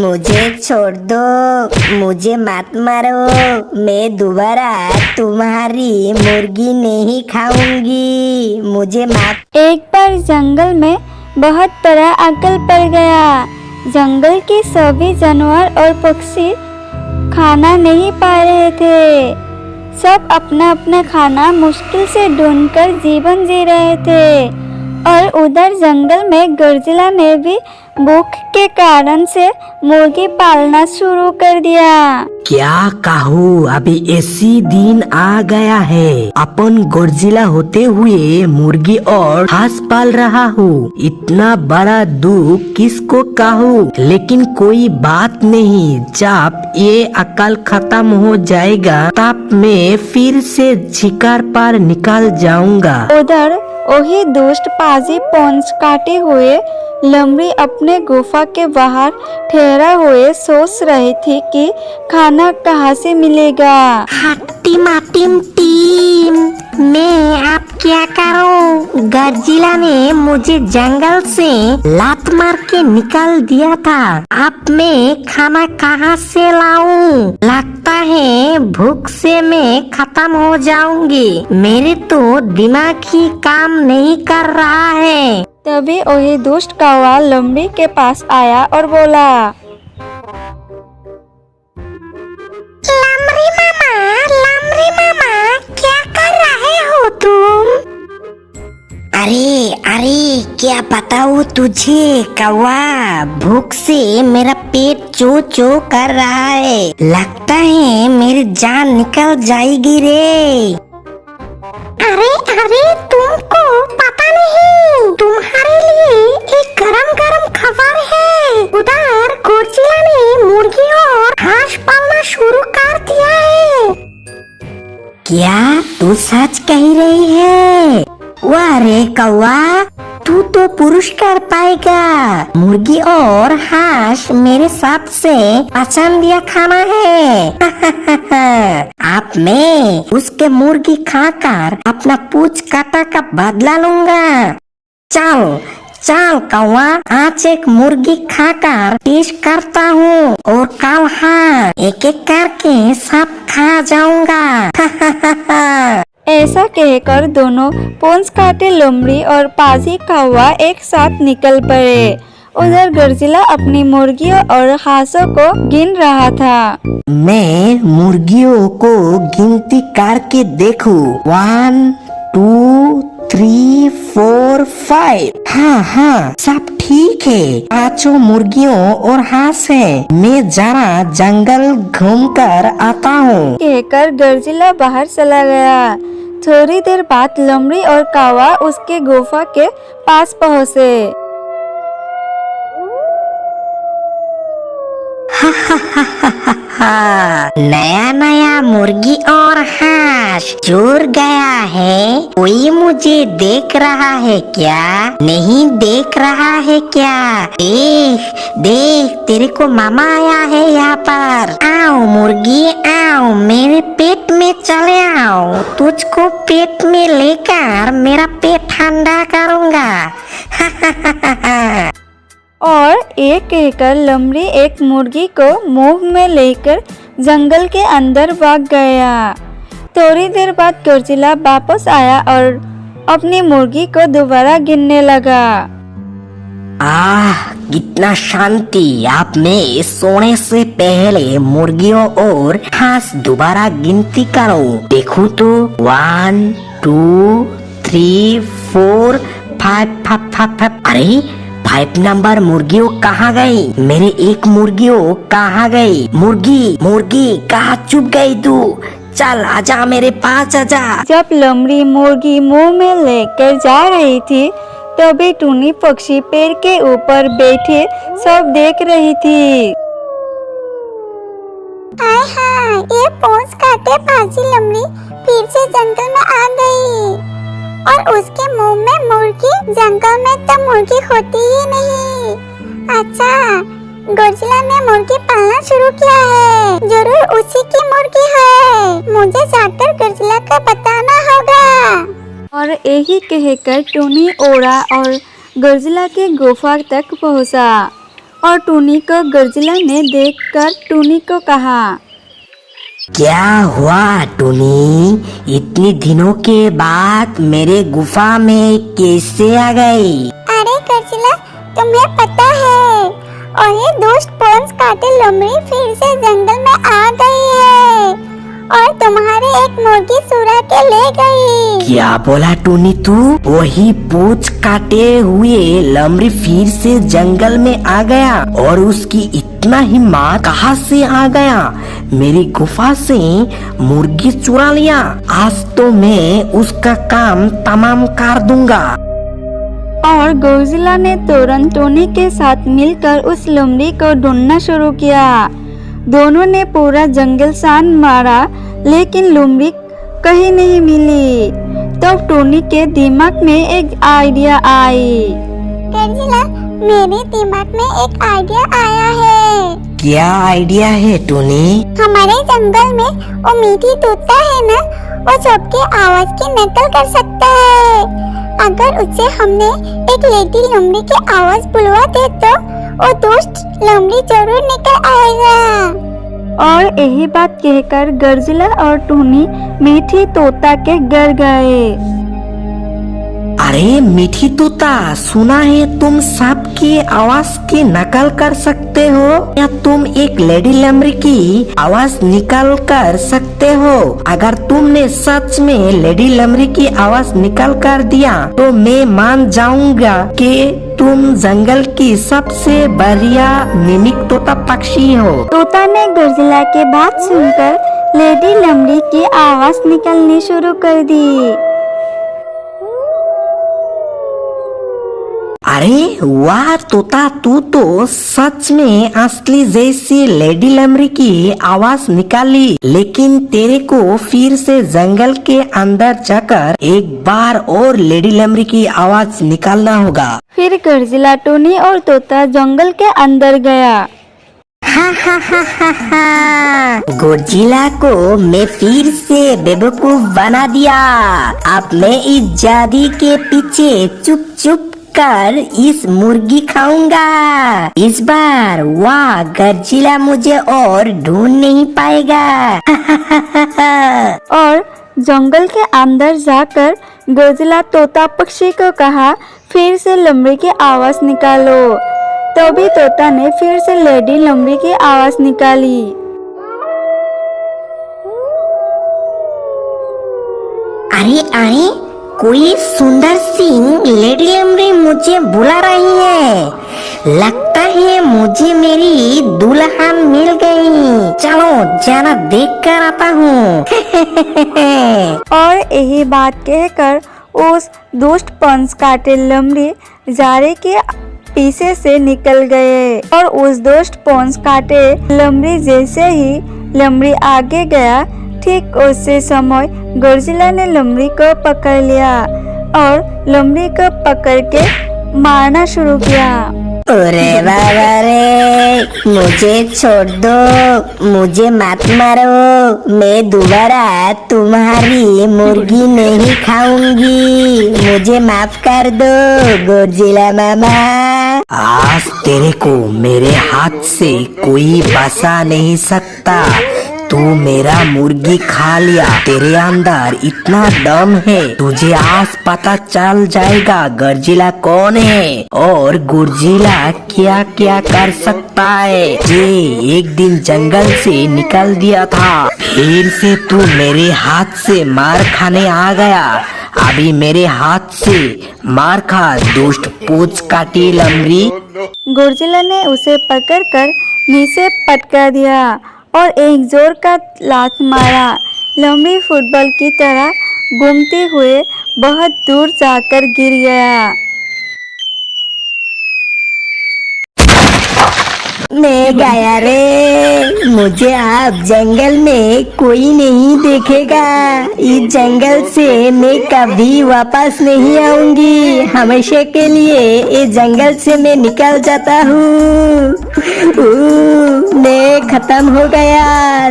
मुझे छोड़ दो, मुझे मत मारो। मैं दोबारा तुम्हारी मुर्गी नहीं खाऊंगी, मुझे मत। एक बार जंगल में बहुत बड़ा अकाल पड़ गया। जंगल के सभी जानवर और पक्षी खाना नहीं पा रहे थे। सब अपना अपना खाना मुश्किल से ढूंढकर जीवन जी रहे थे और उधर जंगल में गॉडजिला ने भी भूख के कारण से मुर्गी पालना शुरू कर दिया। क्या कहूँ, अभी ऐसी दिन आ गया है। अपन गॉडजिला होते हुए मुर्गी और हांस पाल रहा हूँ। इतना बड़ा दुख किसको कहूँ, लेकिन कोई बात नहीं। जब ये अकाल खत्म हो जाएगा तब मैं फिर से शिकार पर निकल जाऊंगा। उधर वही दुष्ट पाजी पोंछ काटे हुए लोमड़ी अपने गुफा के बाहर ठहरा हुए सोच रही थी कि खाना कहाँ से मिलेगा। टीम टीम, मैं अब क्या करूं? गॉडजिला ने मुझे जंगल से लात मार के निकाल दिया था। अब मैं खाना कहाँ से लाऊं? लगता है भूख से मैं खत्म हो जाऊंगी। मेरे तो दिमाग ही काम नहीं कर रहा है। तभी वही दुष्ट कौवा लोमड़ी के पास आया और बोला, लामरी मामा, क्या कर रहे हो तुम? अरे क्या बताऊँ तुझे कौवा, भूख से मेरा पेट चो चो कर रहा है। लगता है मेरी जान निकल जाएगी रे। अरे तुमको पता नहीं, तुम्हारे लिए एक गरम गरम खबर है। उधर गॉडजिला ने मुर्गी और हांस पालना शुरू कर दिया है। क्या तू सच कह रही है? वाह रे कौवा, तू तो पुरस्कार पाएगा। मुर्गी और हांस मेरे सबसे पसंदीदा खाना है। अब मैं उसके मुर्गी खाकर अपना पूंछ काटा का बदला लूंगा। चल चल कौवा, आज एक मुर्गी खाकर टेस्ट करता हूँ और कल हाँ एक एक करके सब खा जाऊंगा। ऐसा कहकर दोनों पोंछ काटे लोमड़ी और पाजी कौवा एक साथ निकल पड़े। उधर गॉडजिला अपनी मुर्गियों और हांसों को गिन रहा था। मैं मुर्गियों को गिनती करके देखूं। 1 2 3 4 5। हाँ सब ठीक है। पांचों मुर्गियों और हांस है। मैं जरा जंगल घूमकर आता हूँ, कहकर गॉडजिला बाहर चला गया। थोड़ी देर बाद लोमड़ी और कौवा उसके गुफा के पास पहुँचे। नया मुर्गी और हांस जुड़ गया है। कोई मुझे देख रहा है क्या? नहीं देख रहा है क्या? देख तेरे को मामा आया है यहाँ पर। आओ मुर्गी आओ, मेरे पेट में चले आओ। तुझको पेट में लेकर मेरा पेट ठंडा करूँगा। और एक कहकर लोमड़ी एक मुर्गी को मुंह में लेकर जंगल के अंदर भाग गया। थोड़ी देर बाद गॉडजिला वापस आया और अपनी मुर्गी को दोबारा गिनने लगा। कितना शांति। अब मैं सोने से पहले मुर्गियों और हांस दोबारा गिनती करूं। देखूं तो 1 2 3 4 5। अरे 5 नंबर मुर्गियों कहाँ गई? मेरे एक मुर्गियों कहाँ गई? मुर्गी कहाँ छुप गई तू? चल आजा मेरे पास आजा। जब लोमड़ी मुर्गी मुंह में लेकर जा रही थी तभी टूनी पक्षी पेड़ के ऊपर बैठे सब देख रही थी। ये पोंछ काटे पाजी लोमड़ी फिर से जंगल में आ गई और उसके मुंह में मुर्गी। जंगल में तो मुर्गी होती ही नहीं। अच्छा, गॉडजिला ने मुर्गी पालना शुरू किया है। जरूर उसी की मुर्गी है। मुझे जाकर गॉडजिला को बताना होगा। और यही कहकर टूनी उड़ा और गॉडजिला के गुफा तक पहुंचा। और टूनी को गर्जिला ने देखकर टूनी को कहा, क्या हुआ टूनी? इतने दिनों के बाद मेरे गुफा में कैसे आ गई? अरे गर्जिला, तुम्हें पता है, और ये दुष्ट पोंस काटे लोमड़ी फिर से जंगल में आ गई है और तुम्हारे एक मुर्गी चुरा के ले गई। क्या बोला टूनी तू? वही पूंछ काटे हुए लमड़ी फिर से जंगल में आ गया और उसकी इतना हिम्मत कहाँ से आ गया? मेरी गुफा से मुर्गी चुरा लिया। आज तो मैं उसका काम तमाम कर दूंगा। और गोजिला ने तुरंत टोनी के साथ मिलकर उस लोमड़ी को ढूंढना शुरू किया। दोनों ने पूरा जंगल सान मारा लेकिन लोमड़ी कहीं नहीं मिली। तब तो टोनी के दिमाग में एक आइडिया आई। गर्जिला, मेरे दिमाग में एक आइडिया आया है। क्या आइडिया है टोनी? हमारे जंगल में वो मीठी तोता है ना, वो सबके आवाज की नकल कर सकता है। अगर उससे हमने एक लेडी लोमड़ी की आवाज बुलवा दे तो वो दुष्ट लोमड़ी जरूर निकल आएगा। और यही बात कहकर गर्जिला और टोनी मीठी तोता के घर गए। अरे मीठी तोता, सुना है तुम सबकी आवाज की नकल कर सकते हो, या तुम एक लेडी लोमड़ी की आवाज निकाल कर सकते हो? अगर तुमने सच में लेडी लोमड़ी की आवाज निकाल कर दिया तो मैं मान जाऊंगा कि तुम जंगल की सबसे बढ़िया मिमिक तोता पक्षी हो। तोता ने गर्जिला के बात सुनकर लेडी लोमड़ी की आवाज निकालनी शुरू कर दी। अरे वाह तोता, तू तो सच में असली जैसी लेडी लोमड़ी की आवाज निकाली। लेकिन तेरे को फिर से जंगल के अंदर जाकर एक बार और लेडी लोमड़ी की आवाज निकालना होगा। फिर गर्जिला, टोनी और तोता जंगल के अंदर गया। गोजिला को मैं फिर से बेवकूफ बना दिया। अब मैं इस जादी के पीछे चुप चुप कर इस मुर्गी खाऊंगा। इस बार वाह गर्जिला मुझे और ढूंढ नहीं पाएगा। और जंगल के अंदर जाकर गर्जिला तोता पक्षी को कहा, फिर से लोमड़ी की आवाज निकालो। तभी तोता ने फिर से लेडी लोमड़ी की आवाज निकाली। अरे अरे, कोई सुंदर सी लेडी लोमड़ी मुझे बुला रही है। लगता है मुझे मेरी दुल्हन मिल गई। चलो जरा देख कर आता हूँ। और यही बात कहकर उस दुष्ट पंच काटे लोमड़ी जारे के पीछे से निकल गए। और उस दुष्ट पंच काटे लोमड़ी जैसे ही लोमड़ी आगे गया, ठीक उसी समय गर्जिला ने लोमड़ी को पकड़ लिया और लोमड़ी को पकड़ के मारना शुरू किया। अरे बाबा रे, मुझे छोड़ दो, मुझे मत मारो। मैं दोबारा तुम्हारी मुर्गी नहीं खाऊंगी। मुझे माफ कर दो गोजिला मामा। आज तेरे को मेरे हाथ से कोई बचा नहीं सकता। तू मेरा मुर्गी खा लिया। तेरे अंदर इतना दम है, तुझे आज पता चल जाएगा गर्जिला कौन है और गोजिला क्या क्या कर सकता है। जे एक दिन जंगल से निकल दिया था, फिर से तू मेरे हाथ से मार खाने आ गया। अभी मेरे हाथ से मार खा दुष्ट पूंछ काटी लोमड़ी। गोजिला ने उसे पकड़कर नीचे पटका दिया और एक जोर का लात मारा। लोमड़ी फुटबॉल की तरह घूमते हुए बहुत दूर जाकर गिर गया। मैं गया रे, मुझे अब जंगल में कोई नहीं देखेगा। इस जंगल से मैं कभी वापस नहीं आऊंगी। हमेशा के लिए इस जंगल से मैं निकल जाता हूँ। मैं खत्म हो गया।